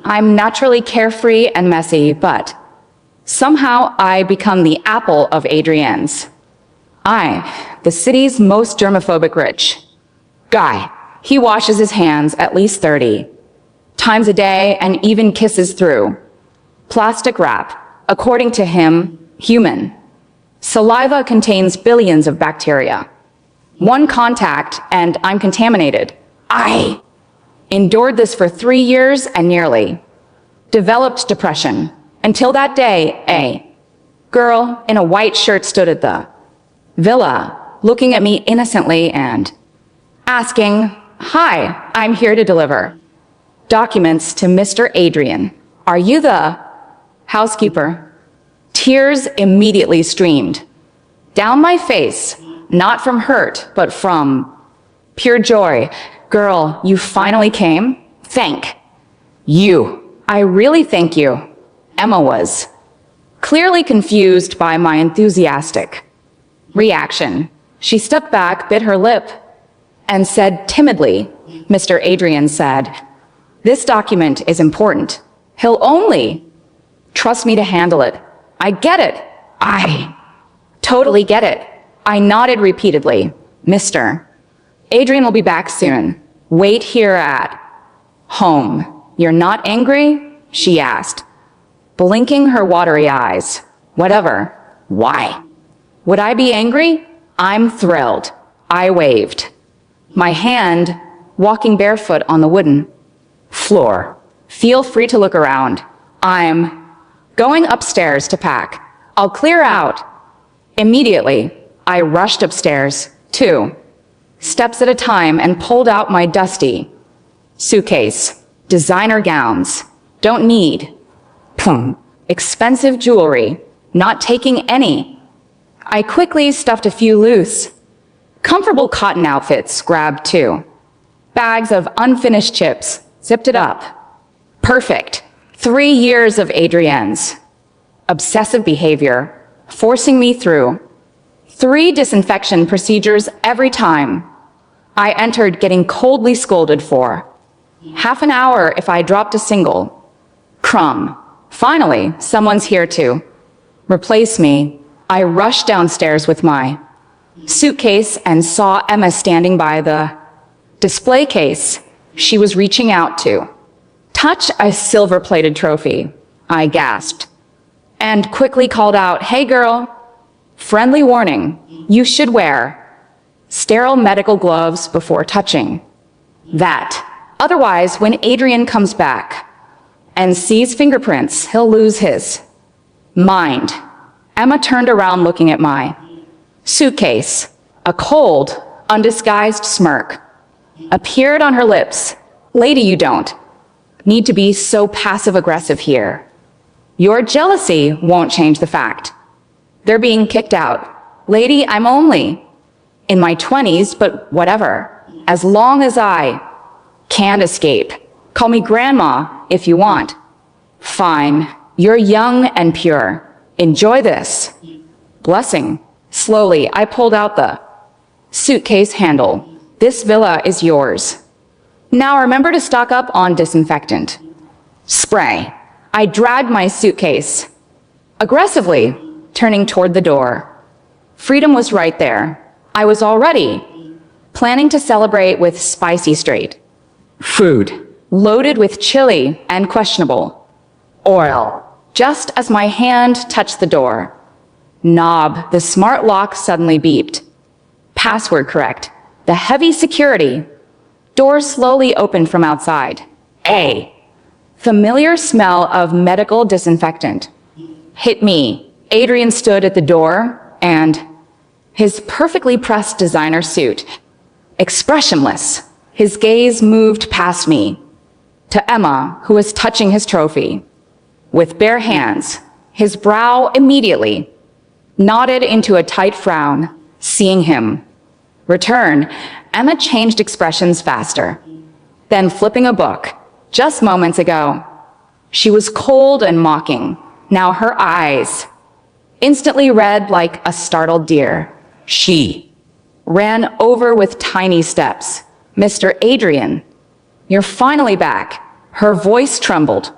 I'm naturally carefree and messy, but somehow I become the apple of Adrienne's. The city's most germophobic rich guy. He washes his hands at least 30 times a day and even kisses through plastic wrap. According to him, human saliva contains billions of bacteria. One contact and I'm contaminated. I endured this for 3 years and nearly developed depression. Until that day, a girl in a white shirt stood at the villa, looking at me innocently and asking, "Hi, I'm here to deliver documents to Mr. Adrien. Are you the housekeeper?" Tears immediately streamed down my face, not from hurt, but from pure joy. "Girl, you finally came? Thank you. I really thank you." Emma was clearly confused by my enthusiastic reaction. She stepped back, bit her lip, and said timidly, "Mr. Adrien said, this document is important. He'll only trust me to handle it." I get it. I totally get it. I nodded repeatedly. "Mr. Adrien will be back soon. Wait here at home." "You're not angry?" she asked, blinking her watery eyes. "Whatever. Why would I be angry? I'm thrilled." I waved my hand, walking barefoot on the wooden floor. "Feel free to look around. I'm going upstairs to pack. I'll clear out immediately." I rushed upstairs, 2 steps at a time, and pulled out my dusty suitcase. Designer gowns. Don't need. Expensive jewelry. Not taking any. I quickly stuffed a few loose, comfortable cotton outfits, grabbed 2 bags of unfinished chips, zipped it up. Perfect. 3 years of Adrienne's obsessive behavior, forcing me through 3 disinfection procedures every time I entered, getting coldly scolded for half an hour if I dropped a single crumb. Finally, someone's here to replace me. I rushed downstairs with my suitcase and saw Emma standing by the display case. She was reaching out to touch a silver-plated trophy. I gasped and quickly called out, "Hey girl, friendly warning, you should wear sterile medical gloves before touching that. Otherwise, when Adrien comes back and sees fingerprints, he'll lose his mind." Emma turned around looking at my suitcase. A cold, undisguised smirk appeared on her lips. "Lady, you don't need to be so passive-aggressive here. Your jealousy won't change the fact they're being kicked out. Lady, I'm only in my 20s, but whatever. As long as I can't escape. Call me grandma if you want." "Fine. You're young and pure. Enjoy this." Blessing. Slowly, I pulled out the suitcase handle. "This villa is yours. Now remember to stock up on disinfectant spray." I dragged my suitcase aggressively, turning toward the door. Freedom was right there. I was already planning to celebrate with spicy street food, loaded with chili and questionable oil. Just as my hand touched the door knob, the smart lock suddenly beeped. Password correct. The heavy security door slowly opened from outside. A familiar smell of medical disinfectant hit me. Adrien stood at the door, and his perfectly pressed designer suit, expressionless. His gaze moved past me to Emma, who was touching his trophy with bare hands. His brow immediately knotted into a tight frown. Seeing him return, Emma changed expressions faster, then flipping a book. Just moments ago, she was cold and mocking. Now her eyes instantly red like a startled deer. She ran over with tiny steps. "Mr. Adrien, you're finally back." Her voice trembled.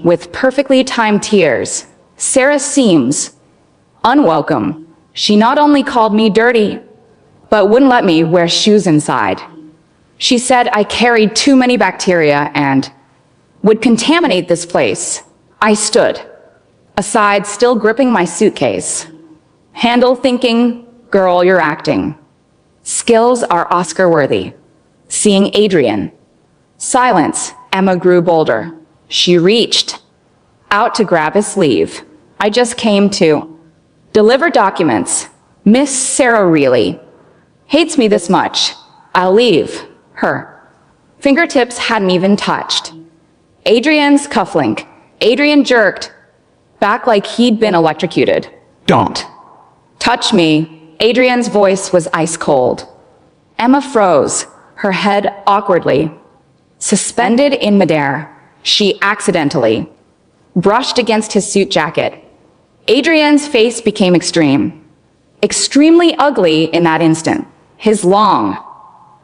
With perfectly timed tears, Sarah seems unwelcome. She not only called me dirty, but wouldn't let me wear shoes inside. She said I carried too many bacteria and would contaminate this place. I stood aside, still gripping my suitcase. Handle thinking, girl, you're acting. Skills are Oscar-worthy. Seeing Adrian. Silence, Emma grew bolder. She reached out to grab his sleeve. I just came to deliver documents. Miss Sarah really hates me this much. I'll leave her. Fingertips hadn't even touched Adrian's cufflink. Adrian jerked back like he'd been electrocuted. Don't. Touch me. Adrian's voice was ice cold. Emma froze, her head awkwardly suspended in midair. She accidentally brushed against his suit jacket. Adrian's face became extremely ugly in that instant. His long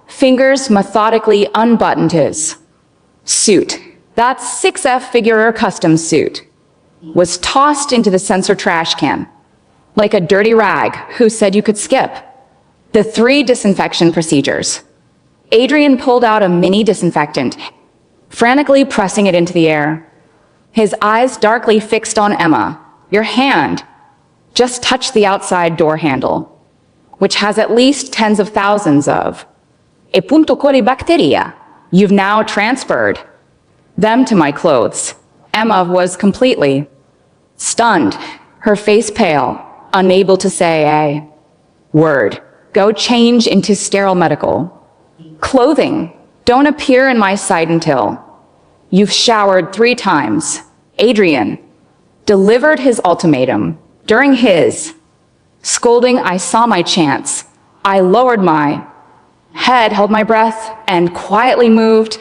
fingers methodically unbuttoned his suit. That 6F Figueroa custom suit was tossed into the sensor trash can like a dirty rag. Who said you could skip the 3 disinfection procedures? Adrian pulled out a mini disinfectant, frantically pressing it into the air. His eyes darkly fixed on Emma. Your hand just touched the outside door handle, which has at least tens of thousands of e punto core bacteria. You've now transferred them to my clothes. Emma was completely stunned, her face pale, unable to say a word. Go change into sterile medical clothing. Don't appear in my sight until you've showered 3 times. Adrian delivered his ultimatum. During his scolding, I saw my chance. I lowered my head, held my breath, and quietly moved,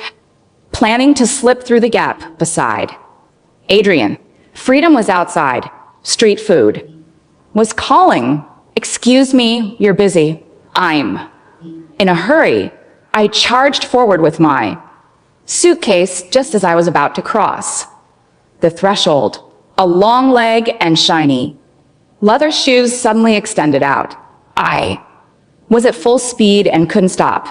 planning to slip through the gap beside Adrian. Freedom was outside. Street food was calling. Excuse me, you're busy. I'm in a hurry. I charged forward with my suitcase just as I was about to cross the threshold. A long leg and shiny leather shoes suddenly extended out. I was at full speed and couldn't stop.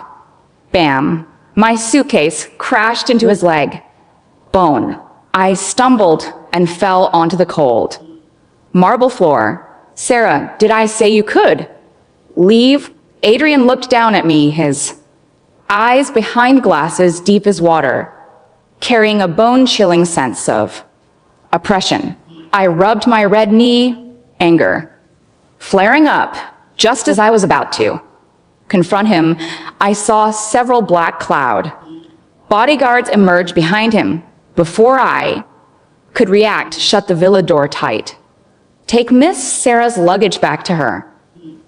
Bam! My suitcase crashed into his leg. Bone. I stumbled and fell onto the cold marble floor. Sarah, did I say you could leave? Adrian looked down at me, his eyes behind glasses deep as water, carrying a bone-chilling sense of oppression. I rubbed my red knee, anger flaring up. Just as I was about to confront him, I saw several black cloud bodyguards emerge behind him. Before I could react, shut the villa door tight. Take Miss Sarah's luggage back to her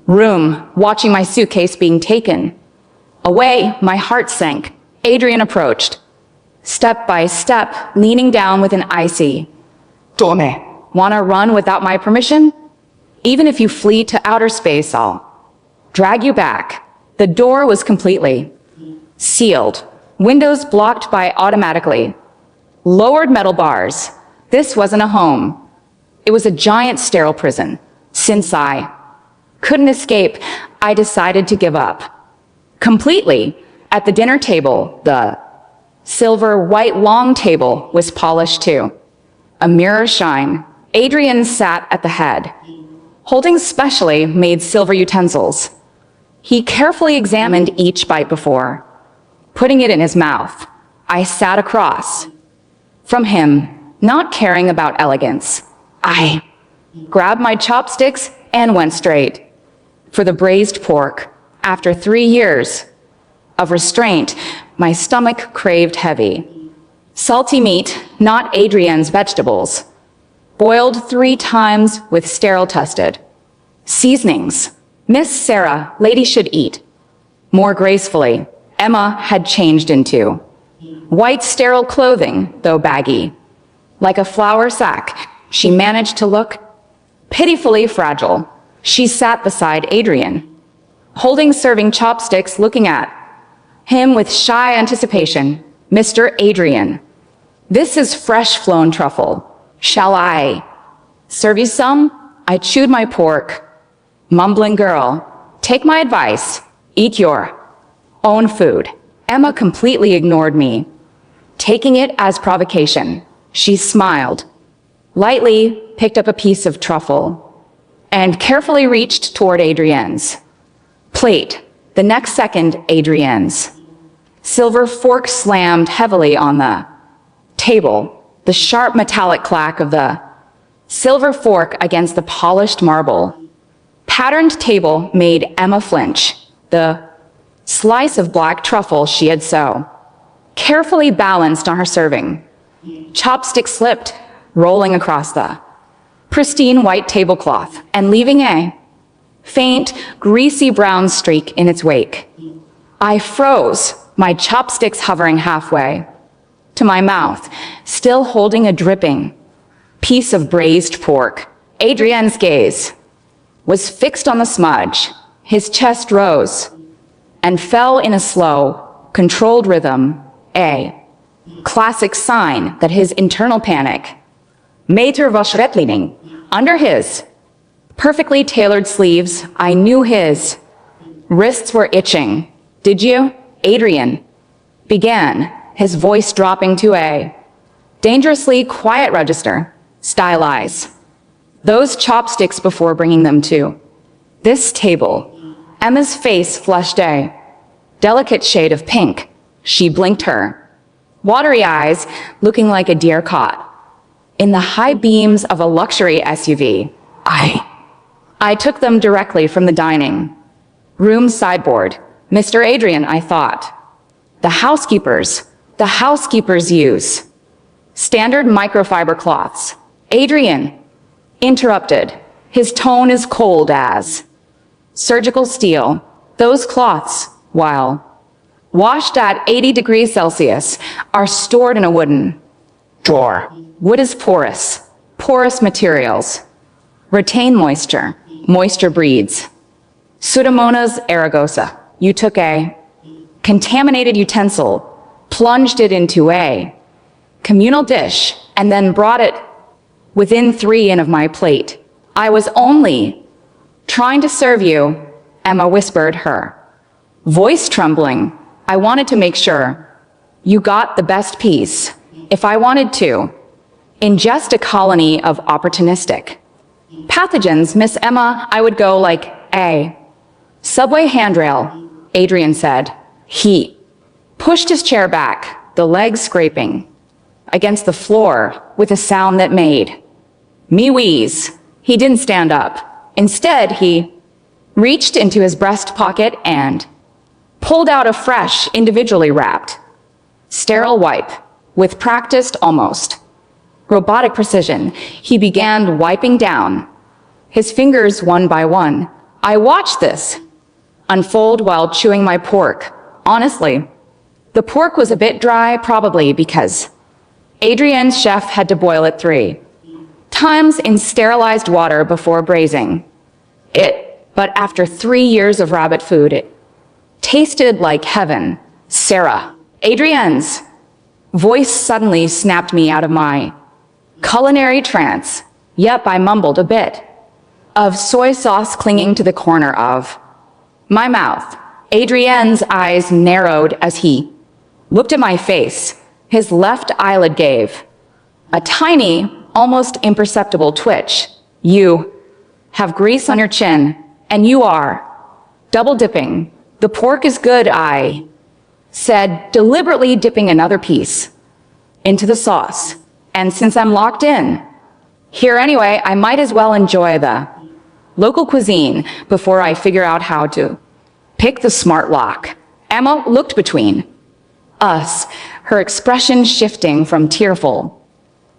room. Watching my suitcase being taken away, my heart sank. Adrian approached, step by step, leaning down with an icy, Tome. wanna run without my permission? Even if you flee to outer space, I'll drag you back. The door was completely sealed, windows blocked by automatically lowered metal bars. This wasn't a home. It was a giant sterile prison. Since I couldn't escape, I decided to give up completely. At the dinner table, the silver white long table was polished too. A mirror shine. Adrian sat at the head, holding specially made silver utensils. He carefully examined each bite before putting it in his mouth. I sat across from him, not caring about elegance. I grabbed my chopsticks and went straight for the braised pork. After 3 years of restraint, my stomach craved heavy, salty meat, not Adrian's vegetables, boiled 3 times with sterile tested seasonings. Miss Sarah, lady should eat more gracefully. Emma had changed into white sterile clothing, though baggy, like a flour sack. She managed to look pitifully fragile. She sat beside Adrian, holding serving chopsticks, looking at him with shy anticipation. Mr. Adrian This is fresh flown truffle. Shall I serve you some? I chewed my pork, mumbling, girl, take my advice, eat your own food. Emma completely ignored me, taking it as provocation. She smiled, lightly picked up a piece of truffle, and carefully reached toward Adrienne's plate. The next second, Adrienne's silver fork slammed heavily on the table. The sharp metallic clack of the silver fork against the polished marble patterned table made Emma flinch. The slice of black truffle she had so carefully balanced on her serving chopstick slipped, rolling across the pristine white tablecloth and leaving a faint, greasy brown streak in its wake. I froze, my chopsticks hovering halfway to my mouth, still holding a dripping piece of braised pork. Adrienne's gaze was fixed on the smudge. His chest rose and fell in a slow, controlled rhythm, a classic sign that his internal panic Meter was rettlining. Under his perfectly tailored sleeves, I knew his wrists were itching. Did you? Adrian began, his voice dropping to a dangerously quiet register. Stylize those chopsticks before bringing them to this table. Emma's face flushed a delicate shade of pink. She blinked her watery eyes, looking like a deer caught in the high beams of a luxury SUV. I took them directly from the dining room sideboard. Mr. Adrian, I thought. The housekeepers use standard microfiber cloths. Adrian interrupted. His tone is cold as surgical steel. Those cloths, while washed at 80 degrees Celsius, are stored in a wooden drawer. Wood is porous. Porous materials retain moisture. Moisture breeds Pseudomonas aerugosa. You took a contaminated utensil, plunged it into a communal dish, and then brought it within 3 in of my plate. I was only trying to serve you, Emma whispered, her voice trembling. I wanted to make sure you got the best piece. If I wanted to ingest a colony of opportunistic pathogens, Miss Emma, I would go like a subway handrail, Adrian said. He pushed his chair back, the legs scraping against the floor with a sound that made me wheeze. He didn't stand up. Instead, he reached into his breast pocket and pulled out a fresh, individually wrapped, sterile wipe. With practiced, almost robotic precision, he began wiping down his fingers one by one. I watched this unfold while chewing my pork. Honestly, the pork was a bit dry, probably because Adrienne's chef had to boil it 3 times in sterilized water before braising it. But after 3 years of rabbit food, it tasted like heaven. Sarah, Adrienne's voice suddenly snapped me out of my culinary trance. Yep, I mumbled, a bit of soy sauce clinging to the corner of my mouth. Adrienne's eyes narrowed as he looked at my face. His left eyelid gave a tiny, almost imperceptible twitch. You have grease on your chin, and you are double dipping. The pork is good, I said, deliberately dipping another piece into the sauce. And since I'm locked in here anyway, I might as well enjoy the local cuisine before I figure out how to pick the smart lock. Emma looked between us, her expression shifting from tearful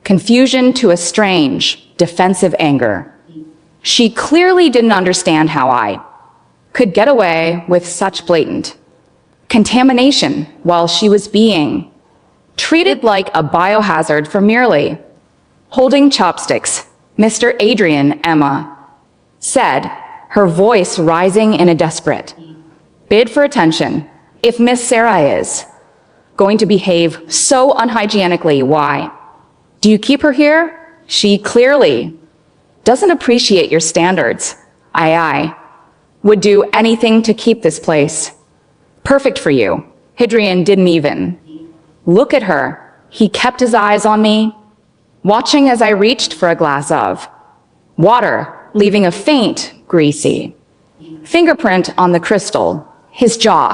confusion to a strange, defensive anger. She clearly didn't understand how I could get away with such blatant contamination while she was being treated like a biohazard for merely holding chopsticks. Mr. Adrian, Emma said, her voice rising in a desperate bid for attention. If Miss Sarah is going to behave so unhygienically. Why? Do you keep her here? She clearly doesn't appreciate your standards. I would do anything to keep this place perfect for you. Hadrian didn't even look at her. He kept his eyes on me, watching as I reached for a glass of water, leaving a faint, greasy fingerprint on the crystal. His jaw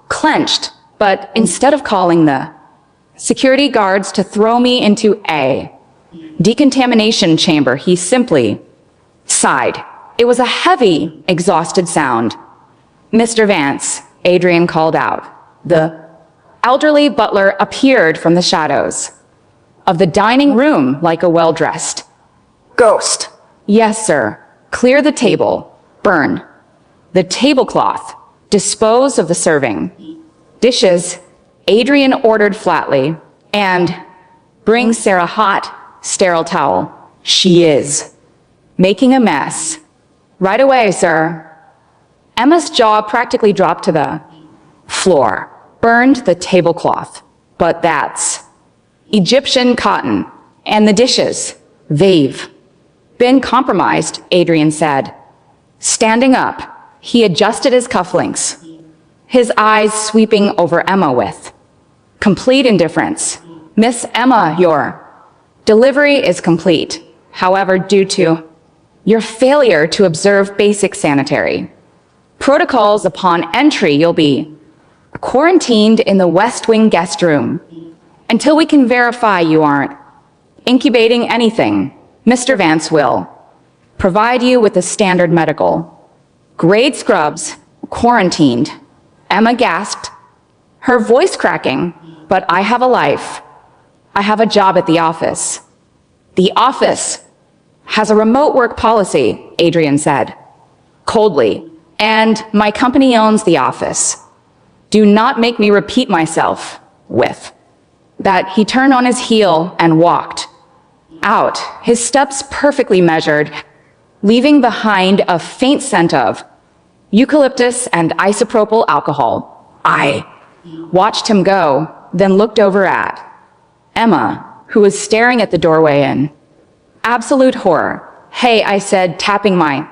clenched, but instead of calling the security guards to throw me into a decontamination chamber, he simply sighed. It was a heavy, exhausted sound. "Mr. Vance," Adrian called out. The elderly butler appeared from the shadows of the dining room like a well-dressed ghost. "Yes, sir. Clear the table. Burn the tablecloth. Dispose of the serving dishes," Adrian ordered flatly, "and bring Sarah hot, sterile towel. She is making a mess." "Right away, sir." Emma's jaw practically dropped to the floor. "Burned the tablecloth. But that's Egyptian cotton. And the dishes, they've been compromised," Adrian said. Standing up, he adjusted his cufflinks, his eyes sweeping over Emma with complete indifference. "Miss Emma, your delivery is complete. However, due to your failure to observe basic sanitary protocols upon entry, you'll be quarantined in the West Wing guest room until we can verify you aren't incubating anything. Mr. Vance will provide you with the standard medical grade scrubs." "Quarantined," Emma gasped, her voice cracking. "But I have a life. I have a job at the office." "The office has a remote work policy," Adrian said coldly, "and my company owns the office. Do not make me repeat myself." With that, he turned on his heel and walked out, his steps perfectly measured, leaving behind a faint scent of eucalyptus and isopropyl alcohol. I watched him go, then looked over at Emma, who was staring at the doorway in absolute horror. "Hey," I said, tapping my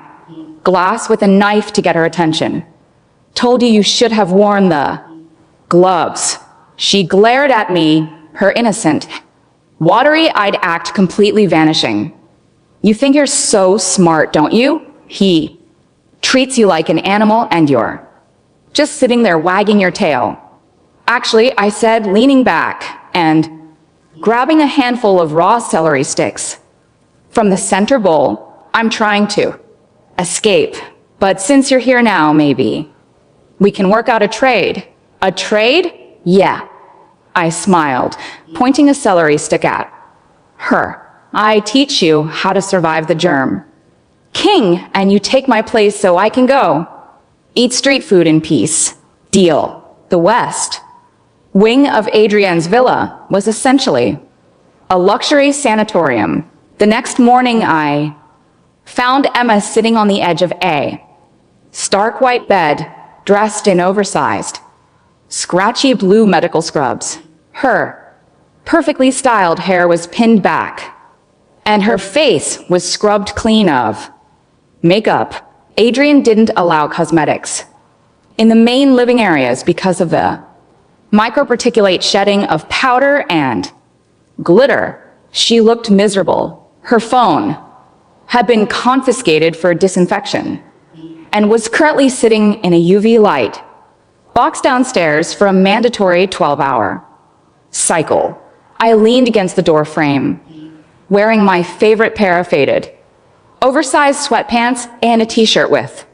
glass with a knife to get her attention. "Told you should have worn the gloves." She glared at me, her innocent, watery-eyed act completely vanishing. "You think you're so smart, don't you? He treats you like an animal and you're just sitting there wagging your tail." "Actually," I said, leaning back and grabbing a handful of raw celery sticks from the center bowl, "I'm trying to escape. But since you're here now, maybe we can work out a trade." "A trade?" "Yeah." I smiled, pointing a celery stick at her. "I teach you how to survive the germ king, and you take my place so I can go eat street food in peace. Deal." The West Wing of Adrian's villa was essentially a luxury sanatorium. The next morning, I found Emma sitting on the edge of a stark white bed, dressed in oversized, scratchy blue medical scrubs. Her perfectly styled hair was pinned back, and her face was scrubbed clean of makeup. Adrian didn't allow cosmetics in the main living areas because of the microparticulate shedding of powder and glitter. She looked miserable. Her phone had been confiscated for disinfection and was currently sitting in a UV light box downstairs for a mandatory 12-hour cycle. I leaned against the door frame, wearing my favorite pair of faded, oversized sweatpants and a t-shirt with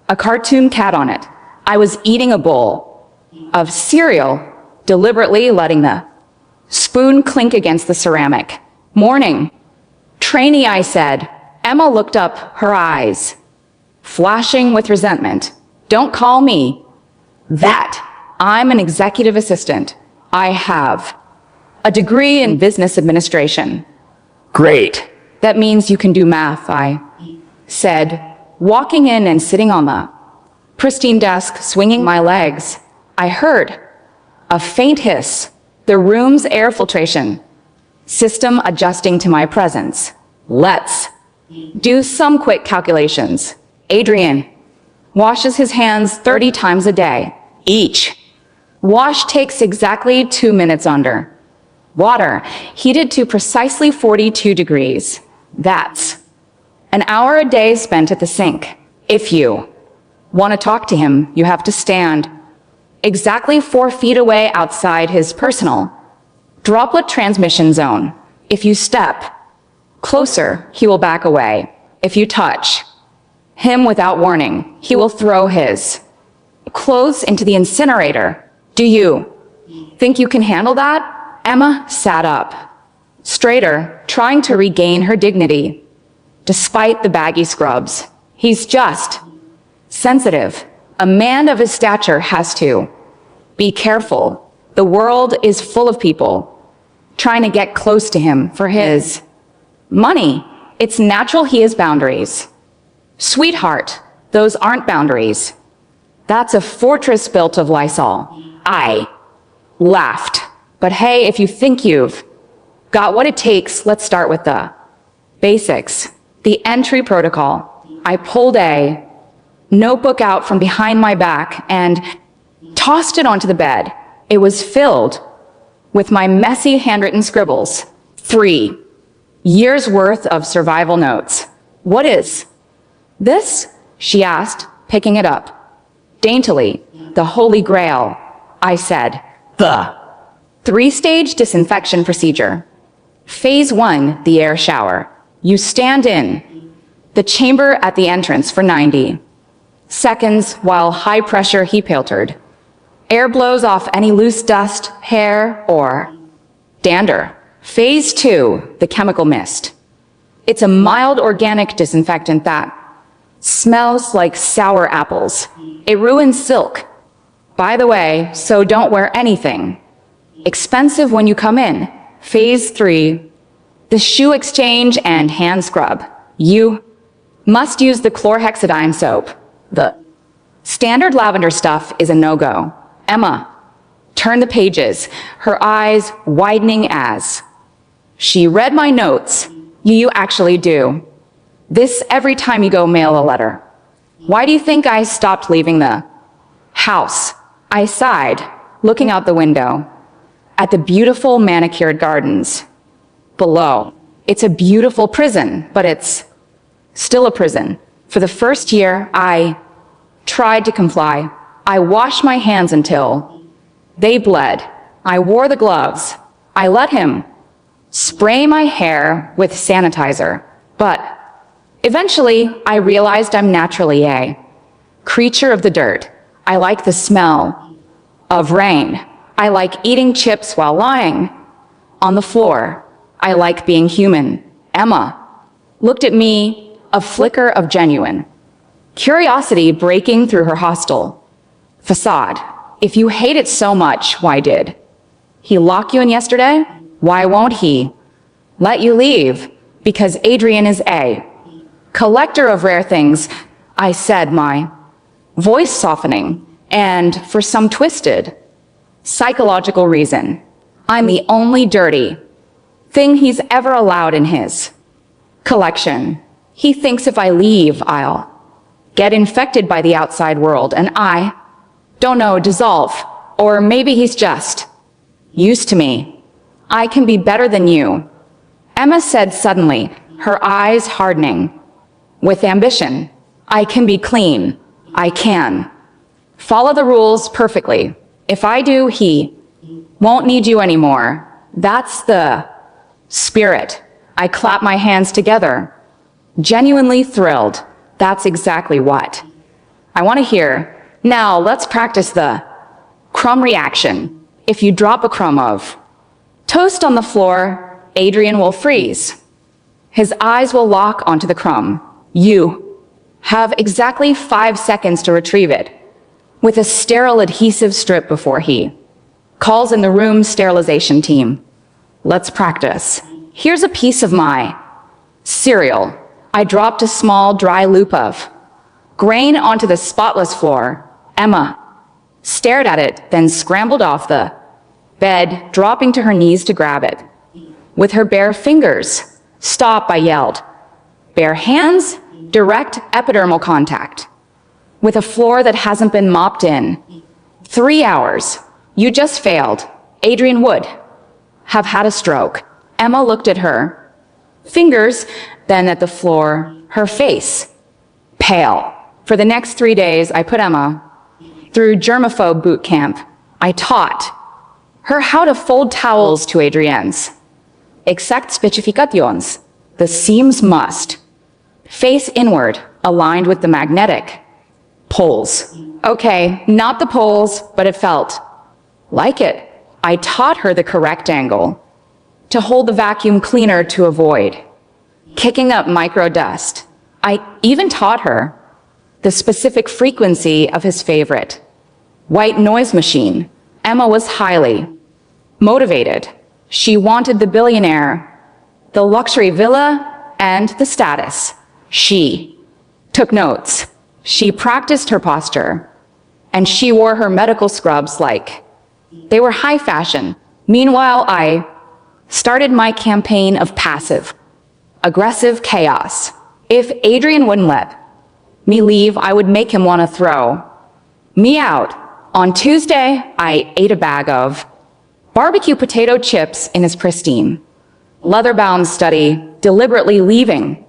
a cartoon cat on it. I was eating a bowl of cereal, deliberately letting the spoon clink against the ceramic. "Morning, trainee," I said. Emma looked up, her eyes flashing with resentment. "Don't call me that. I'm an executive assistant. I have a degree in business administration." "Great. That means you can do math," I said, walking in and sitting on the pristine desk, swinging my legs. I heard A faint hiss. The room's air filtration system adjusting to my presence. Let's do some quick calculations. Adrian washes his hands 30 times a day. Each wash takes exactly 2 minutes under. Water heated to precisely 42 degrees. That's an hour a day spent at the sink. If you want to talk to him, you have to stand exactly 4 feet away outside his personal droplet transmission zone. If you step closer, he will back away. If you touch him without warning, he will throw his clothes into the incinerator. Do you think you can handle that? Emma sat up, straighter, trying to regain her dignity. Despite the baggy scrubs, he's just sensitive. A man of his stature has to be careful. The world is full of people trying to get close to him for his money. It's natural he has boundaries. Sweetheart, those aren't boundaries. That's a fortress built of Lysol. I laughed. But hey, if you think you've got what it takes, let's start with the basics. The entry protocol. I pulled a notebook out from behind my back and tossed it onto the bed. It was filled with my messy handwritten scribbles. 3 years worth of survival notes. What is this? She asked, picking it up. Daintily, the Holy Grail, I said. The 3-stage disinfection procedure. Phase 1, the air shower. You stand in the chamber at the entrance for 90 seconds while high-pressure heat filtered. Air blows off any loose dust, hair, or dander. Phase 2, the chemical mist. It's a mild organic disinfectant that smells like sour apples. It ruins silk. By the way, so don't wear anything expensive when you come in. Phase 3, the shoe exchange and hand scrub. You must use the chlorhexidine soap. The standard lavender stuff is a no-go. Emma turned the pages, her eyes widening as she read my notes. You actually do this every time you go mail a letter. Why do you think I stopped leaving the house? I sighed, looking out the window at the beautiful manicured gardens below. It's a beautiful prison, but it's still a prison. For the first year, I tried to comply. I washed my hands until they bled. I wore the gloves. I let him spray my hair with sanitizer. But eventually, I realized I'm naturally a creature of the dirt. I like the smell of rain. I like eating chips while lying on the floor. I like being human. Emma looked at me, a flicker of genuine curiosity breaking through her hostile facade. If you hate it so much, why did he lock you in yesterday? Why won't he let you leave? Because Adrian is a collector of rare things, I said, my voice softening. And for some twisted psychological reason, I'm the only dirty thing he's ever allowed in his collection. He thinks if I leave, I'll get infected by the outside world, and I don't know, dissolve. Or maybe he's just used to me. I can be better than you, Emma said suddenly, her eyes hardening with ambition. I can be clean. I can follow the rules perfectly. If I do, he won't need you anymore. That's the spirit. I clap my hands together, genuinely thrilled. That's exactly what I want to hear. Now let's practice the crumb reaction. If you drop a crumb of toast on the floor, Adrian will freeze. His eyes will lock onto the crumb. You have exactly 5 seconds to retrieve it with a sterile adhesive strip before he calls in the room sterilization team. Let's practice. Here's a piece of my cereal. I dropped a small dry loop of grain onto the spotless floor. Emma stared at it, then scrambled off the Bed, dropping to her knees to grab it. With her bare fingers. Stop, I yelled. Bare hands, direct epidermal contact. With a floor that hasn't been mopped in. 3 hours. You just failed. Adrian would have had a stroke. Emma looked at her. Fingers, then at the floor, her face. Pale. For the next 3 days, I put Emma through germaphobe boot camp. I taught her how to fold towels to Adrienne's exact specifications. The seams must face inward, aligned with the magnetic poles. Okay, not the poles, but it felt like it. I taught her the correct angle to hold the vacuum cleaner to avoid kicking up micro dust. I even taught her the specific frequency of his favorite white noise machine. Emma was highly motivated. She wanted the billionaire, the luxury villa, and the status. She took notes. She practiced her posture, and she wore her medical scrubs like they were high fashion. Meanwhile, I started my campaign of passive, aggressive chaos. If Adrian wouldn't let me leave, I would make him want to throw me out. On Tuesday, I ate a bag of barbecue potato chips in his pristine, leather-bound study, deliberately leaving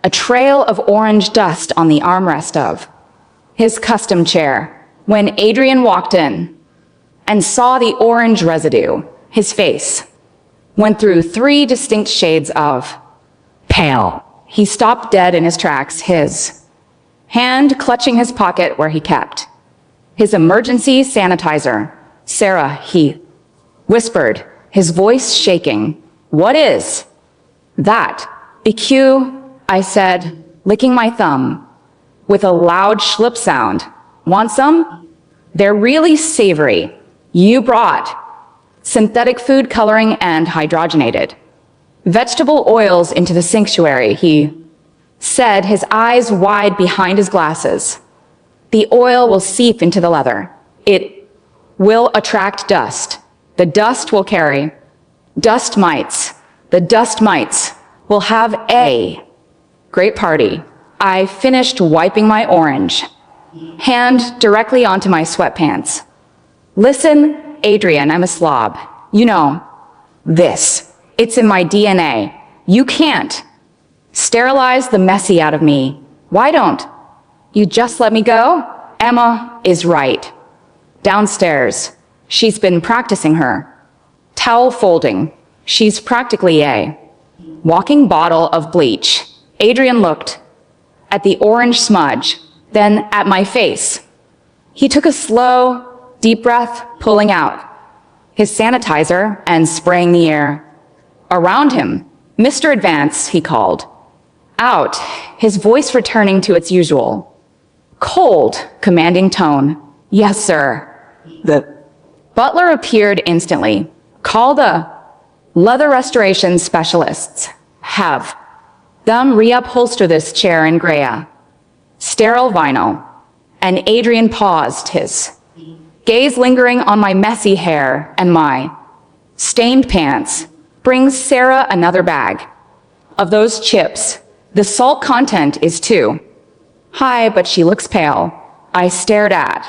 a trail of orange dust on the armrest of his custom chair. When Adrian walked in and saw the orange residue, his face went through 3 distinct shades of pale. He stopped dead in his tracks, his hand clutching his pocket where he kept his emergency sanitizer. Sarah, he whispered, his voice shaking. What is that? BQ, I said, licking my thumb with a loud schlip sound. Want some? They're really savory. You brought synthetic food coloring and hydrogenated vegetable oils into the sanctuary, he said, his eyes wide behind his glasses. The oil will seep into the leather. It will attract dust. The dust will carry dust mites. The dust mites will have a great party. I finished wiping my orange hand directly onto my sweatpants. Listen, Adrian, I'm a slob. You know this. It's in my DNA. You can't sterilize the messy out of me. Why don't you just let me go? Emma is right. Downstairs, she's been practicing her towel folding. She's practically a walking bottle of bleach. Adrian looked at the orange smudge, then at my face. He took a slow, deep breath, pulling out his sanitizer and spraying the air around him. Mr. Advance, he called out, his voice returning to its usual cold, commanding tone. Yes, sir. The butler appeared instantly. Call the leather restoration specialists. Have them reupholster this chair in Greya. Sterile vinyl. And Adrian paused, his gaze lingering on my messy hair and my stained pants. Brings Sarah another bag of those chips. The salt content is too high, but she looks pale. I stared at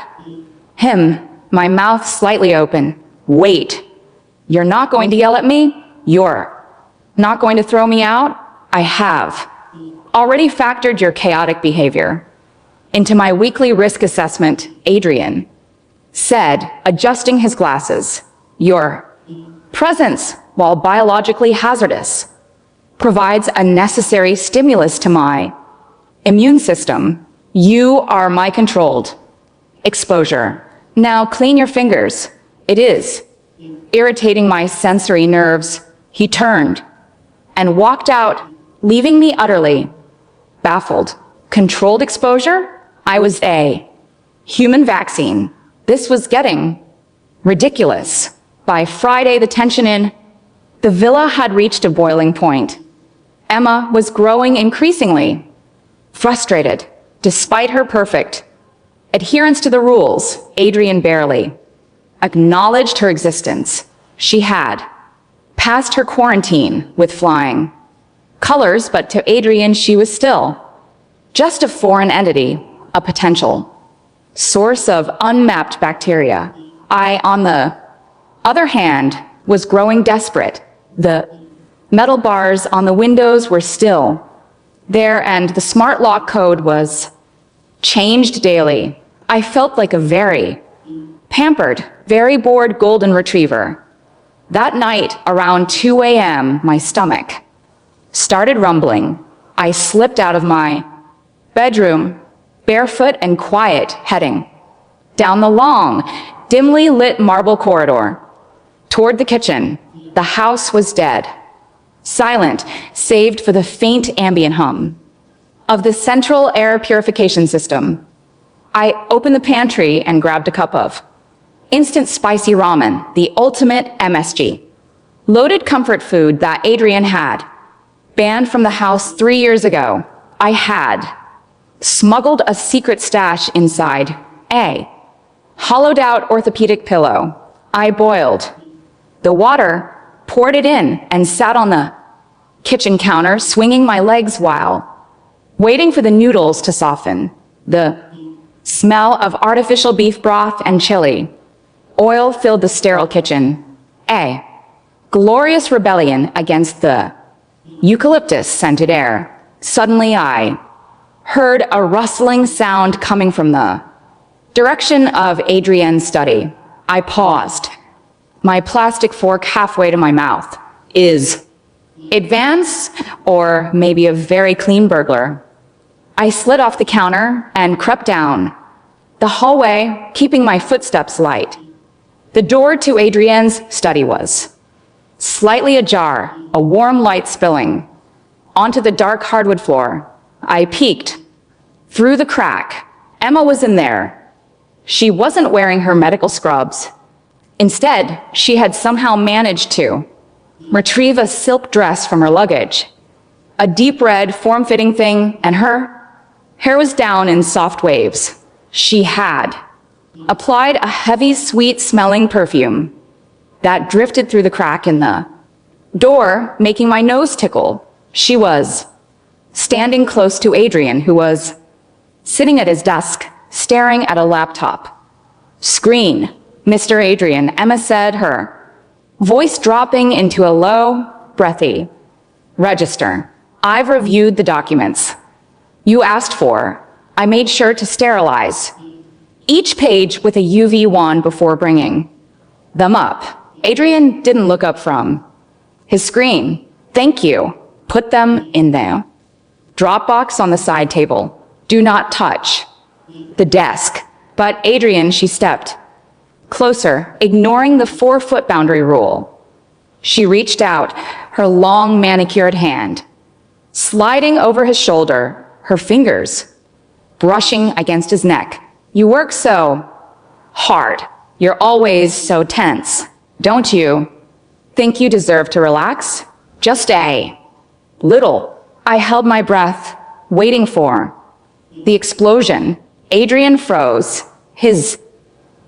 him, my mouth slightly open. Wait, you're not going to yell at me? You're not going to throw me out? I have already factored your chaotic behavior into my weekly risk assessment, Adrian said, adjusting his glasses. Your presence, while biologically hazardous, provides a necessary stimulus to my immune system. You are my controlled exposure. Now clean your fingers. It is irritating my sensory nerves. He turned and walked out, leaving me utterly baffled. Controlled exposure? I was a human vaccine. This was getting ridiculous. By Friday, the tension in the villa had reached a boiling point. Emma was growing increasingly frustrated. Despite her perfect adherence to the rules, Adrian barely acknowledged her existence. She had passed her quarantine with flying colors, but to Adrian, she was still just a foreign entity, a potential source of unmapped bacteria. I, on the other hand, was growing desperate. The metal bars on the windows were still there, and the smart lock code was changed daily. I felt like a very pampered, very bored golden retriever. That night, around 2 a.m., my stomach started rumbling. I slipped out of my bedroom, barefoot and quiet, heading down the long, dimly lit marble corridor toward the kitchen. The house was dead, silent, saved for the faint ambient hum of the central air purification system. I opened the pantry and grabbed a cup of instant spicy ramen, the ultimate MSG. Loaded comfort food that Adrian had banned from the house 3 years ago. I had smuggled a secret stash inside a hollowed out orthopedic pillow. I boiled the water, poured it in, and sat on the kitchen counter, swinging my legs while waiting for the noodles to soften. The smell of artificial beef broth and chili oil filled the sterile kitchen. A glorious rebellion against the eucalyptus-scented air. Suddenly I heard a rustling sound coming from the direction of Adrian's study. I paused, my plastic fork halfway to my mouth. Is it Vance, or maybe a very clean burglar? I slid off the counter and crept down the hallway, keeping my footsteps light. The door to Adrian's study was slightly ajar, a warm light spilling onto the dark hardwood floor. I peeked through the crack. Emma was in there. She wasn't wearing her medical scrubs. Instead, she had somehow managed to retrieve a silk dress from her luggage, a deep red, form-fitting thing, and her hair was down in soft waves. She had applied a heavy, sweet-smelling perfume that drifted through the crack in the door, making my nose tickle. She was standing close to Adrian, who was sitting at his desk, staring at a laptop screen. Mr. Adrian, Emma said, her voice dropping into a low, breathy register. I've reviewed the documents you asked for. I made sure to sterilize each page with a UV wand before bringing them up. Adrian didn't look up from his screen. Thank you. Put them in the Dropbox on the side table. Do not touch the desk. But Adrian, she stepped closer, ignoring the 4-foot boundary rule. She reached out, her long manicured hand sliding over his shoulder, her fingers brushing against his neck. You work so hard. You're always so tense. Don't you think you deserve to relax? Just a little. I held my breath, waiting for the explosion. Adrian froze. His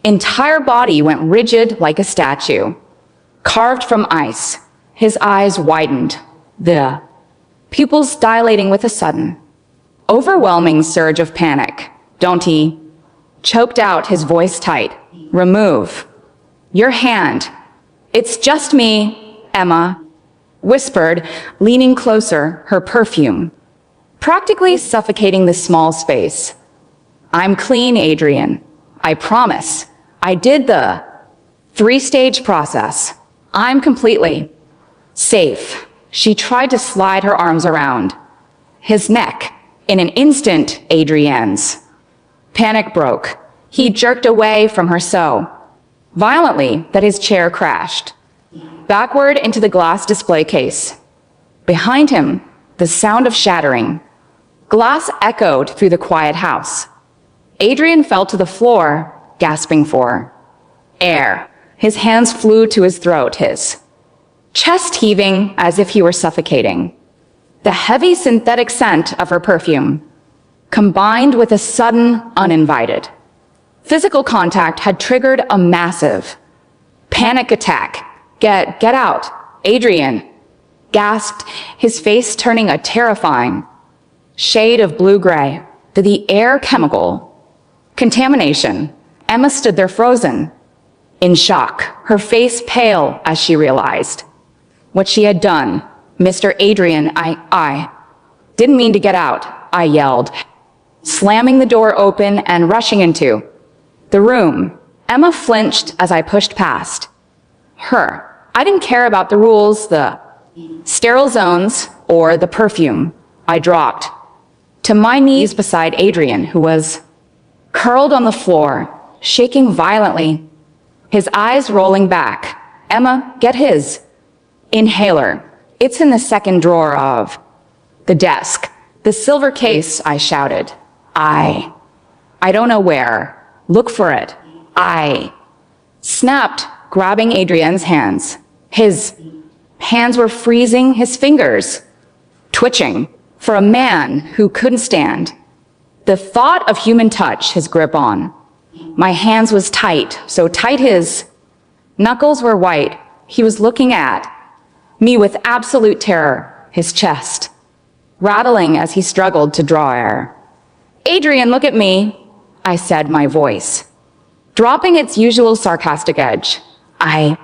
entire body went rigid like a statue, carved from ice. His eyes widened, the pupils dilating with a sudden, overwhelming surge of panic. Don't he? Choked out, his voice tight. Remove your hand. It's just me, Emma whispered, leaning closer, her perfume practically suffocating the small space. I'm clean, Adrian. I promise. I did the 3-stage process. I'm completely safe. She tried to slide her arms around his neck. In an instant, Adrian's panic broke. He jerked away from her so violently that his chair crashed backward into the glass display case. Behind him, the sound of shattering glass echoed through the quiet house. Adrian fell to the floor, gasping for air. His hands flew to his throat, his chest heaving as if he were suffocating. The heavy synthetic scent of her perfume, combined with a sudden, uninvited physical contact, had triggered a massive panic attack. Get out, Adrian, gasped, his face turning a terrifying shade of blue-gray. The air chemical contamination. Emma stood there frozen, in shock, her face pale as she realized what she had done. Mr. Adrian, I didn't mean to get out, I yelled, slamming the door open and rushing into the room. Emma flinched as I pushed past her. I didn't care about the rules, the sterile zones, or the perfume. I dropped to my knees beside Adrian, who was curled on the floor, shaking violently, his eyes rolling back. Emma, get his inhaler. It's in the second drawer of the desk. The silver case, I shouted. I don't know where. Look for it. I snapped, grabbing Adrian's hands. His hands were freezing, his fingers twitching. For a man who couldn't stand the thought of human touch, his grip on my hands was tight, so tight his knuckles were white. He was looking at me with absolute terror, his chest rattling as he struggled to draw air. Adrian, look at me, I said, my voice dropping its usual sarcastic edge. I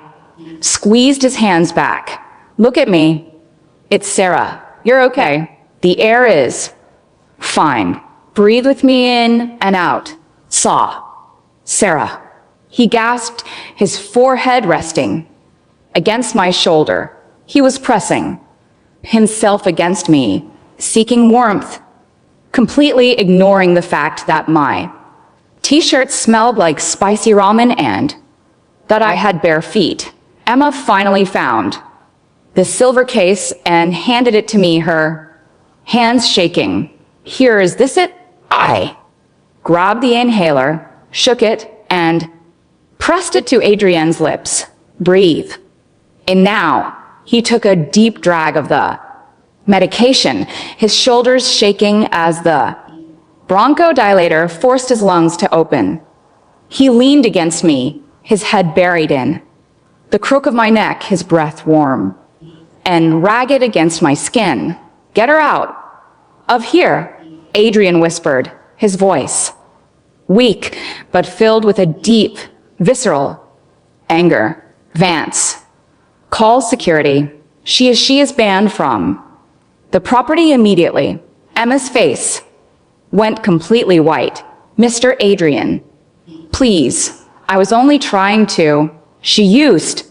squeezed his hands back. Look at me. It's Sarah. You're okay. The air is fine. Breathe with me in and out. Saw. Sarah. He gasped, his forehead resting against my shoulder. He was pressing himself against me, seeking warmth, completely ignoring the fact that my t-shirt smelled like spicy ramen and that I had bare feet. Emma finally found the silver case and handed it to me, her hands shaking. Here, is this it? I grabbed the inhaler, shook it, and pressed it to Adrian's lips. Breathe. And now, he took a deep drag of the medication, his shoulders shaking as the bronchodilator forced his lungs to open. He leaned against me, his head buried in the crook of my neck, his breath warm and ragged against my skin. Get her out of here, Adrian whispered, his voice weak, but filled with a deep, visceral anger. Vance, call security. She is banned from the property immediately. Emma's face went completely white. Mr. Adrian, please, I was only trying to. She used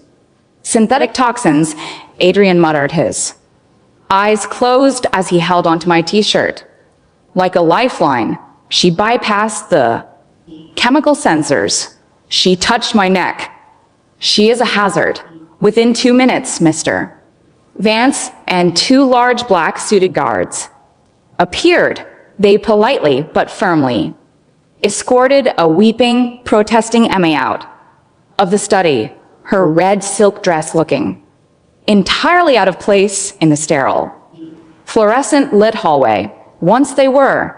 synthetic toxins, Adrian muttered, his eyes closed as he held onto my t-shirt. Like a lifeline, she bypassed the chemical sensors. She touched my neck. She is a hazard. Within 2 minutes, Mr. Vance and 2 large black suited guards appeared. They politely but firmly escorted a weeping, protesting Emma out of the study, her red silk dress looking entirely out of place in the sterile, fluorescent lit hallway. Once they were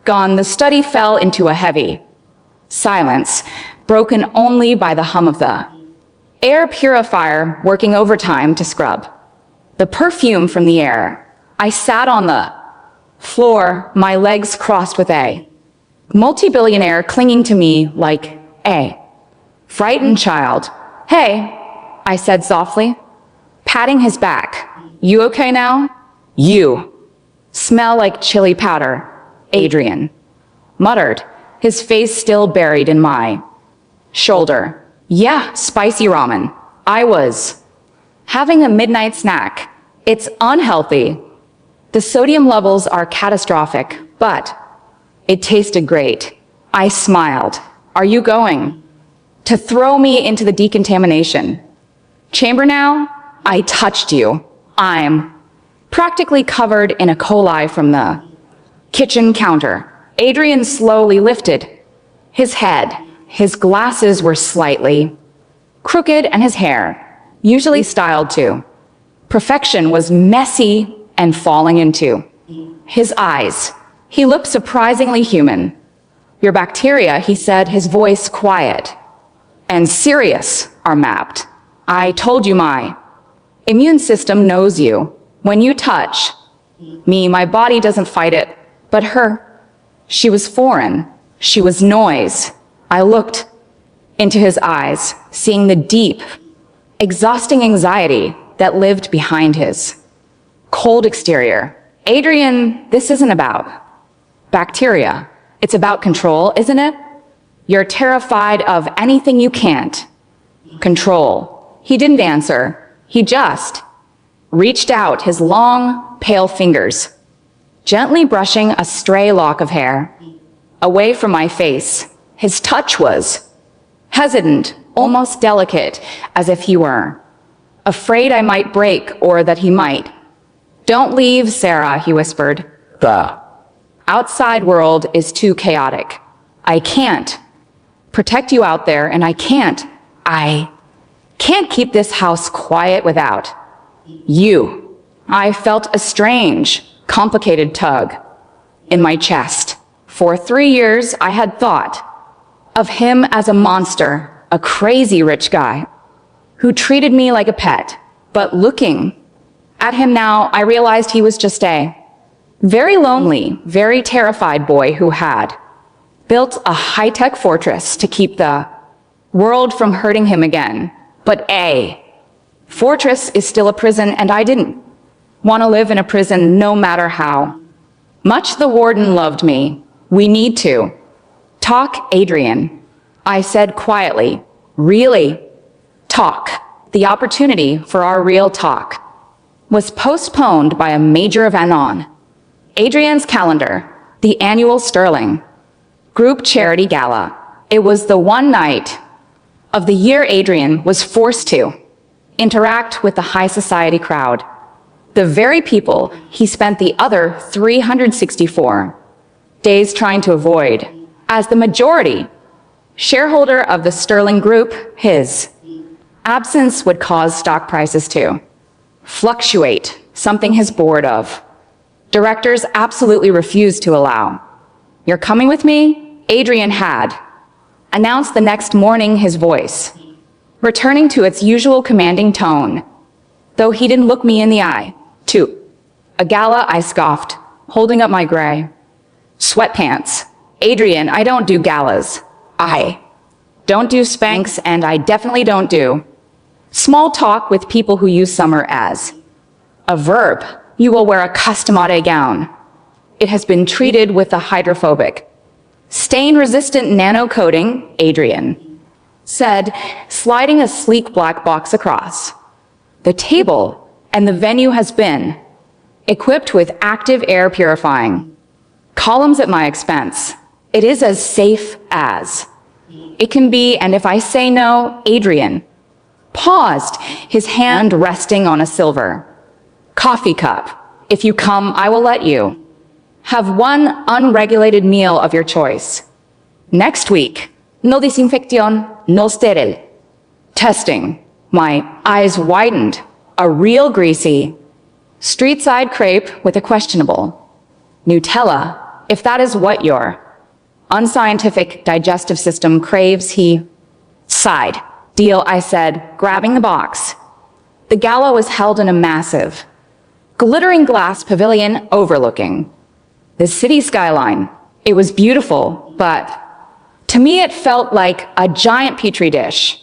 gone, the study fell into a heavy silence, broken only by the hum of the air purifier working overtime to scrub the perfume from the air. I sat on the floor, my legs crossed with a multi-billionaire clinging to me like a frightened child. Hey, I said softly, patting his back. You okay now? You smell like chili powder, Adrian muttered, his face still buried in my shoulder. Yeah, spicy ramen. I was having a midnight snack. It's unhealthy. The sodium levels are catastrophic, but it tasted great. I smiled. Are you going to throw me into the decontamination chamber now? I touched you. I'm practically covered in E. coli from the kitchen counter. Adrian slowly lifted his head. His glasses were slightly crooked and his hair, usually styled to perfection, was messy and falling into his eyes. He looked surprisingly human. Your bacteria, he said, his voice quiet and serious, are mapped. I told you my immune system knows you. When you touch me, my body doesn't fight it. But her, she was foreign. She was noise. I looked into his eyes, seeing the deep, exhausting anxiety that lived behind his cold exterior. Adrian, this isn't about bacteria. It's about control, isn't it? You're terrified of anything you can't control. He didn't answer. He just reached out his long, pale fingers, gently brushing a stray lock of hair away from my face. His touch was hesitant, almost delicate, as if he were afraid I might break or that he might. Don't leave, Sarah, he whispered. The outside world is too chaotic. I can't protect you out there, and I can't keep this house quiet without you. I felt a strange, complicated tug in my chest. For 3 years, I had thought of him as a monster, a crazy rich guy who treated me like a pet. But looking at him now, I realized he was just a very lonely, very terrified boy who had built a high-tech fortress to keep the world from hurting him again. But a fortress is still a prison, and I didn't want to live in a prison no matter how much the warden loved me. We need to talk, Adrian, I said quietly. Really talk. The opportunity for our real talk was postponed by a major event on Adrian's calendar, the annual Sterling Group Charity Gala. It was the one night of the year Adrian was forced to interact with the high society crowd, the very people he spent the other 364 days trying to avoid. As the majority shareholder of the Sterling Group, his absence would cause stock prices to fluctuate, something he's bored of. Directors absolutely refused to allow. You're coming with me? Adrian had announced the next morning, his voice returning to its usual commanding tone. Though he didn't look me in the eye. To a gala, I scoffed, holding up my gray sweatpants. Adrian, I don't do galas. I don't do Spanx, and I definitely don't do small talk with people who use summer as a verb. You will wear a custom-made gown. It has been treated with a hydrophobic, stain-resistant nano coating, Adrian said, sliding a sleek black box across the table, and the venue has been equipped with active air purifying columns at my expense. It is as safe as it can be, and if I say no, Adrian paused, his hand resting on a silver coffee cup. If you come, I will let you have one unregulated meal of your choice. Next week, no disinfección, no sterile. Testing. My eyes widened. A real greasy, street-side crepe with a questionable Nutella, if that is what your unscientific digestive system craves. He sighed. Deal, I said, grabbing the box. The gala was held in a massive, glittering glass pavilion overlooking the city skyline. It was beautiful, but to me it felt like a giant petri dish.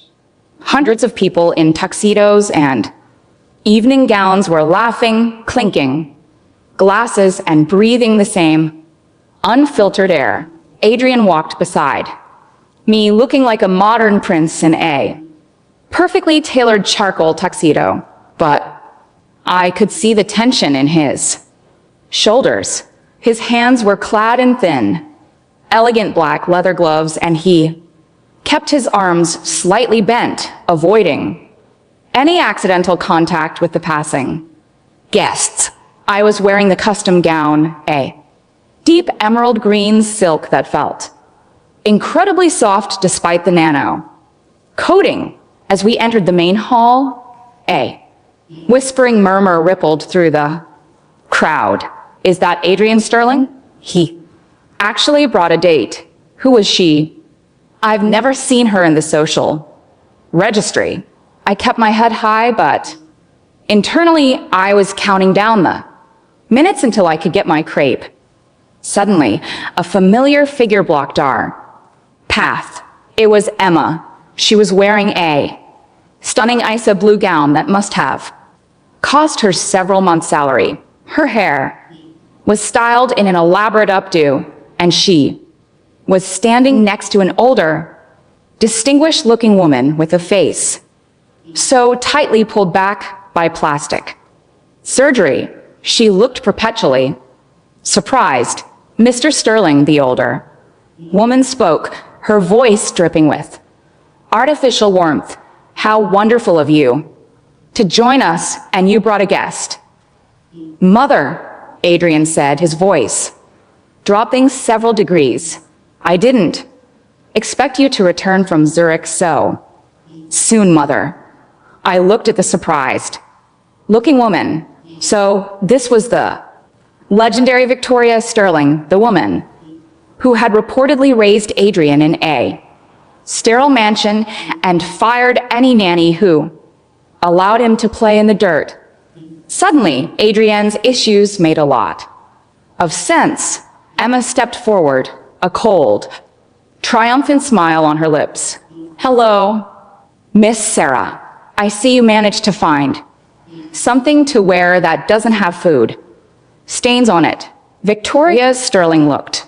Hundreds of people in tuxedos and evening gowns were laughing, clinking glasses, and breathing the same unfiltered air. Adrian walked beside me, looking like a modern prince in a perfectly tailored charcoal tuxedo, but I could see the tension in his shoulders. His hands were clad in thin, elegant black leather gloves, and he kept his arms slightly bent, avoiding any accidental contact with the passing guests. I was wearing the custom gown, a deep emerald green silk that felt incredibly soft despite the nano coating. As we entered the main hall, a whispering murmur rippled through the crowd. Is that Adrian Sterling? He actually brought a date. Who was she? I've never seen her in the social registry. I kept my head high, but internally I was counting down the minutes until I could get my crepe. Suddenly, a familiar figure blocked our path. It was Emma. She was wearing a stunning Isa blue gown that must have cost her several months' salary. Her hair was styled in an elaborate updo, and she was standing next to an older, distinguished-looking woman with a face so tightly pulled back by plastic surgery. She looked perpetually surprised. Mr. Sterling, the older woman spoke, her voice dripping with artificial warmth. How wonderful of you to join us, and you brought a guest. Mother, Adrian said, his voice dropping several degrees. I didn't expect you to return from Zurich so soon, Mother. I looked at the surprised looking woman. So this was the legendary Victoria Sterling, the woman who had reportedly raised Adrian in a sterile mansion and fired any nanny who allowed him to play in the dirt. Suddenly, Adrian's issues made a lot of sense. Emma stepped forward, a cold, triumphant smile on her lips. Hello, Miss Sarah. I see you managed to find something to wear that doesn't have food stains on it. Victoria Sterling looked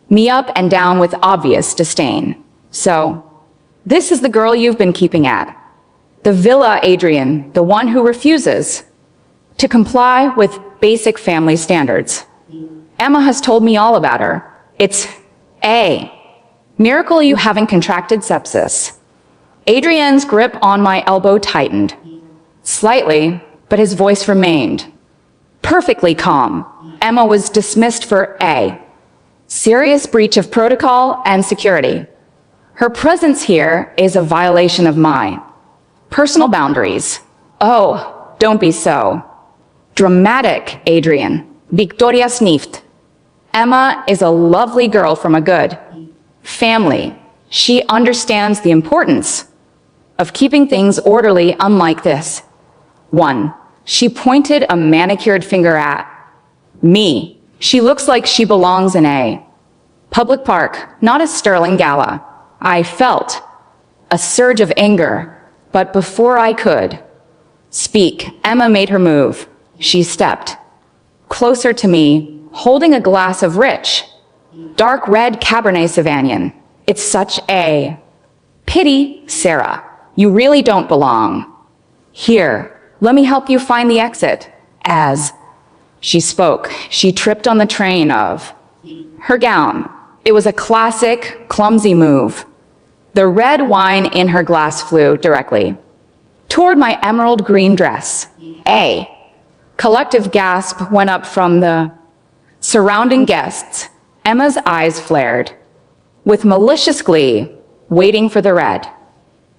me up and down with obvious disdain. So, this is the girl you've been keeping at the villa, Adrian, the one who refuses to comply with basic family standards. Emma has told me all about her. It's a miracle you haven't contracted sepsis. Adrian's grip on my elbow tightened slightly, but his voice remained perfectly calm. Emma was dismissed for a serious breach of protocol and security. Her presence here is a violation of my personal boundaries. Oh, don't be so dramatic, Adrian. Victoria sniffed. Emma is a lovely girl from a good family. She understands the importance of keeping things orderly, unlike this one. She pointed a manicured finger at me. She looks like she belongs in a public park, not a Sterling gala. I felt a surge of anger, but before I could speak, Emma made her move. She stepped closer to me, holding a glass of rich, dark red Cabernet Sauvignon. It's such a pity, Sarah. You really don't belong here. Let me help you find the exit. As she spoke, she tripped on the train of her gown. It was a classic, clumsy move. The red wine in her glass flew directly toward my emerald green dress. A collective gasp went up from the surrounding guests. Emma's eyes flared with malicious glee, waiting for the red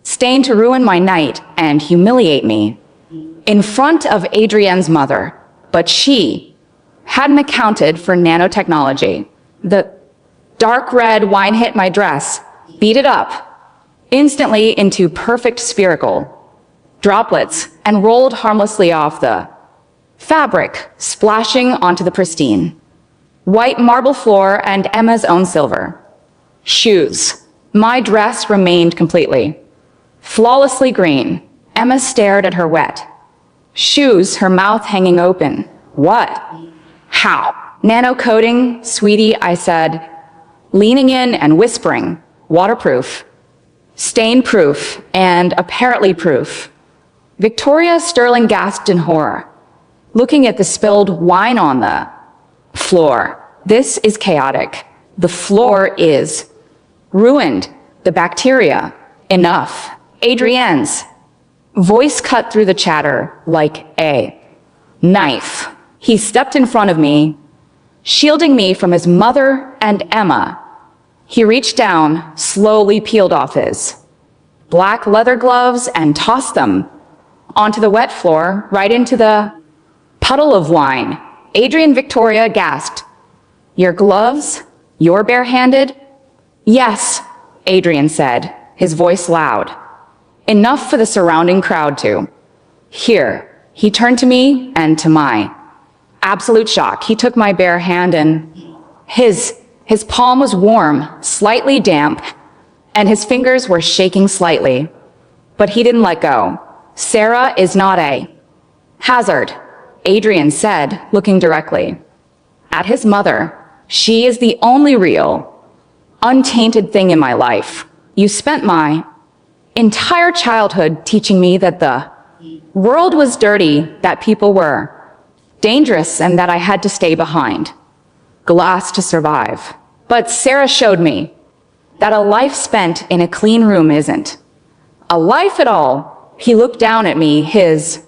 stain to ruin my night and humiliate me in front of Adrian's mother. But she hadn't accounted for nanotechnology. The dark red wine hit my dress, beat it up instantly into perfect spherical droplets, and rolled harmlessly off the fabric, splashing onto the pristine white marble floor and Emma's own silver shoes. My dress remained completely, flawlessly green. Emma stared at her wet shoes, her mouth hanging open. What? How? Nano coating, sweetie, I said, leaning in and whispering. Waterproof, stain-proof, and apparently proof. Victoria Sterling gasped in horror, looking at the spilled wine on the floor. This is chaotic. The floor is ruined. The bacteria. Enough. Adrienne's voice cut through the chatter like a knife. He stepped in front of me, shielding me from his mother and Emma. He reached down, slowly peeled off his black leather gloves and tossed them onto the wet floor, right into the puddle of wine. Adrian Victoria gasped. Your gloves? You're barehanded? Yes, Adrian said, his voice loud. enough for the surrounding crowd to. Here, he turned to me, and to my absolute shock, he took my bare hand and his palm was warm, slightly damp, and his fingers were shaking slightly. But he didn't let go. Sarah is not a hazard, Adrian said, looking directly at his mother. She is the only real, untainted thing in my life. You spent my entire childhood teaching me that the world was dirty, that people were dangerous, and that I had to stay behind glass to survive. But Sarah showed me that a life spent in a clean room isn't a life at all. He looked down at me, his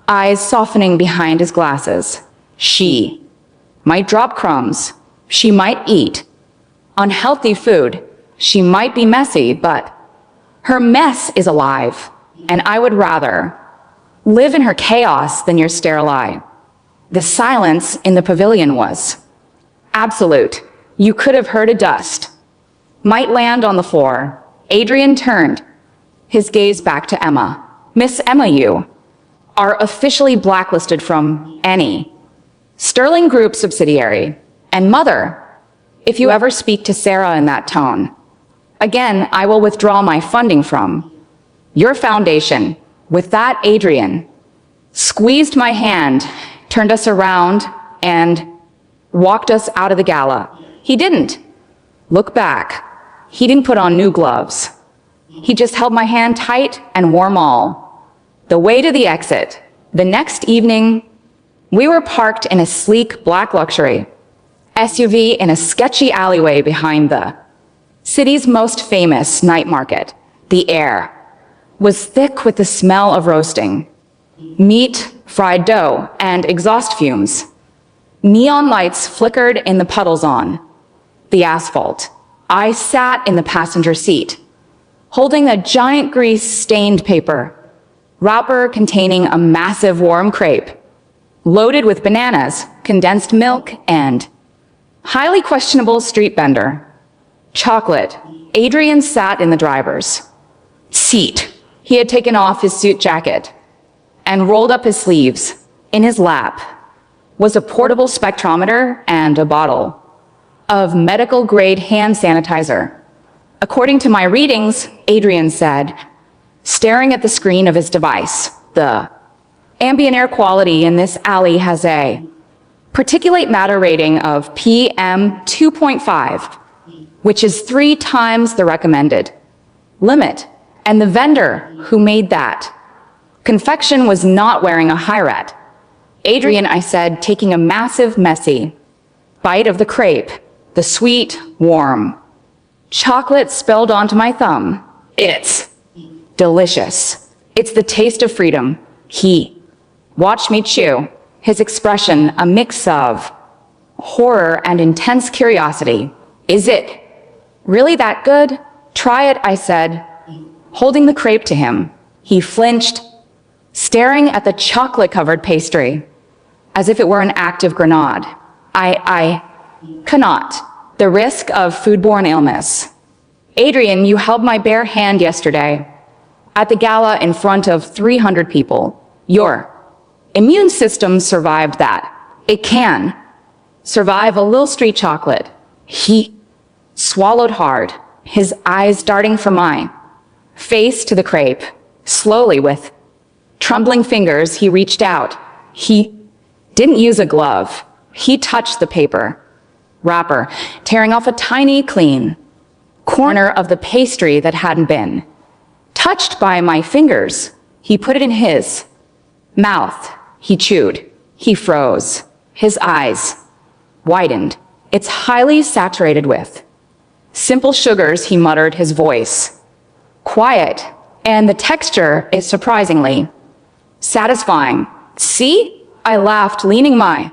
eyes softening behind his glasses. She might drop crumbs. She might eat unhealthy food. She might be messy, but her mess is alive, and I would rather live in her chaos than your sterile eye. The silence in the pavilion was absolute. You could have heard a dust might land on the floor. Adrian turned his gaze back to Emma. Miss Emma, you are officially blacklisted from any Sterling Group subsidiary. And Mother, if you ever speak to Sarah in that tone, again, I will withdraw my funding from your foundation. With that, Adrian squeezed my hand, turned us around, and walked us out of the gala. He didn't look back. He didn't put on new gloves. He just held my hand tight and warm all the way to the exit. The next evening, we were parked in a sleek black luxury SUV in a sketchy alleyway behind the city's most famous night market. The air was thick with the smell of roasting meat, fried dough, and exhaust fumes. Neon lights flickered in the puddles on the asphalt. I sat in the passenger seat, holding a giant grease-stained paper wrapper containing a massive warm crepe, loaded with bananas, condensed milk, and highly questionable street vendor chocolate. Adrian sat in the driver's seat. He had taken off his suit jacket and rolled up his sleeves. In his lap was a portable spectrometer and a bottle of medical-grade hand sanitizer. According to my readings, Adrian said, staring at the screen of his device, the ambient air quality in this alley has a particulate matter rating of PM 2.5, which is 3 times the recommended limit. And the vendor who made that confection was not wearing a Hyrat. Adrian, I said, taking a massive, messy bite of the crepe. The sweet, warm chocolate spilled onto my thumb. It's delicious. It's the taste of freedom. He watched me chew, his expression a mix of horror and intense curiosity. Is it really that good? Try it, I said, holding the crepe to him. He flinched, staring at the chocolate-covered pastry, as if it were an active grenade. I cannot. The risk of foodborne illness. Adrian, you held my bare hand yesterday at the gala in front of 300 people. Your immune system survived that. It can survive a little street chocolate. He swallowed hard, his eyes darting from my face to the crepe. Slowly, with trembling fingers, he reached out. He didn't use a glove. He touched the paper wrapper, tearing off a tiny, clean corner of the pastry that hadn't been touched by my fingers. He put it in his mouth. He chewed. He froze. His eyes widened. It's highly saturated with simple sugars, he muttered, his voice quiet, and the texture is surprisingly satisfying. See? I laughed, leaning my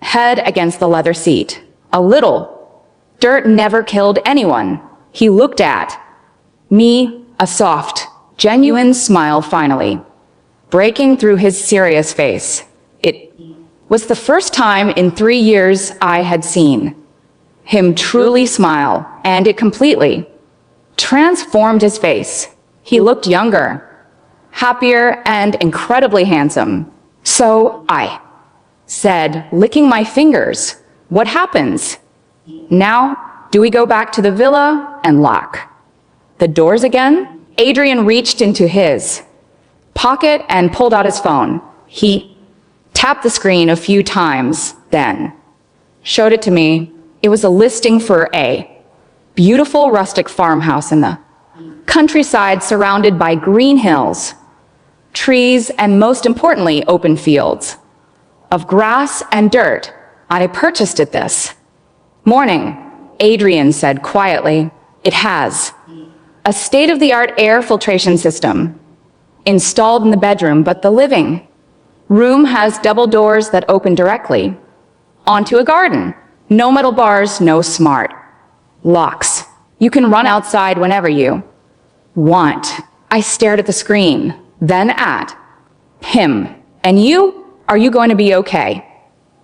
head against the leather seat. A little dirt never killed anyone. He looked at me, a soft, genuine smile finally breaking through his serious face. It was the first time in 3 years I had seen him truly smile, and it completely transformed his face. He looked younger, happier, and incredibly handsome. So I said, licking my fingers, "What happens? Now, do we go back to the villa and lock the doors again?" Adrian reached into his pocket and pulled out his phone. He tapped the screen a few times, then showed it to me. It was a listing for a beautiful rustic farmhouse in the countryside surrounded by green hills, trees, and most importantly, open fields of grass and dirt. I purchased it this morning, Adrian said quietly. It has a state-of-the-art air filtration system installed in the bedroom, but the living room has double doors that open directly onto a garden. No metal bars, no smart locks. You can run outside whenever you want. I stared at the screen, then at him. And you? Are you going to be okay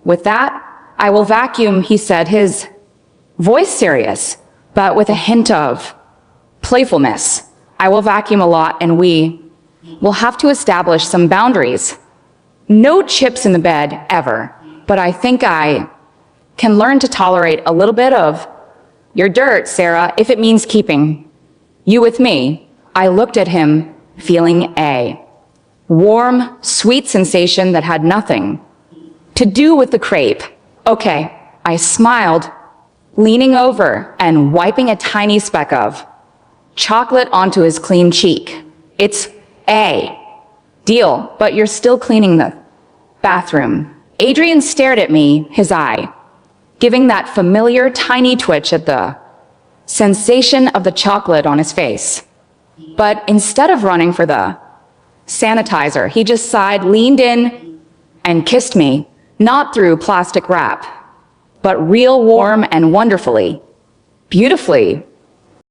with that? I will vacuum, he said, his voice serious, but with a hint of playfulness. I will vacuum a lot, and we will have to establish some boundaries. No chips in the bed, ever. But I think I can learn to tolerate a little bit of your dirt, Sarah, if it means keeping you with me. I looked at him, feeling a warm, sweet sensation that had nothing to do with the crepe. Okay, I smiled, leaning over and wiping a tiny speck of chocolate onto his clean cheek. It's a deal, but you're still cleaning the bathroom. Adrian stared at me, his eye giving that familiar tiny twitch at the sensation of the chocolate on his face. But instead of running for the sanitizer, he just sighed, leaned in, and kissed me, not through plastic wrap, but real warm and wonderfully, beautifully.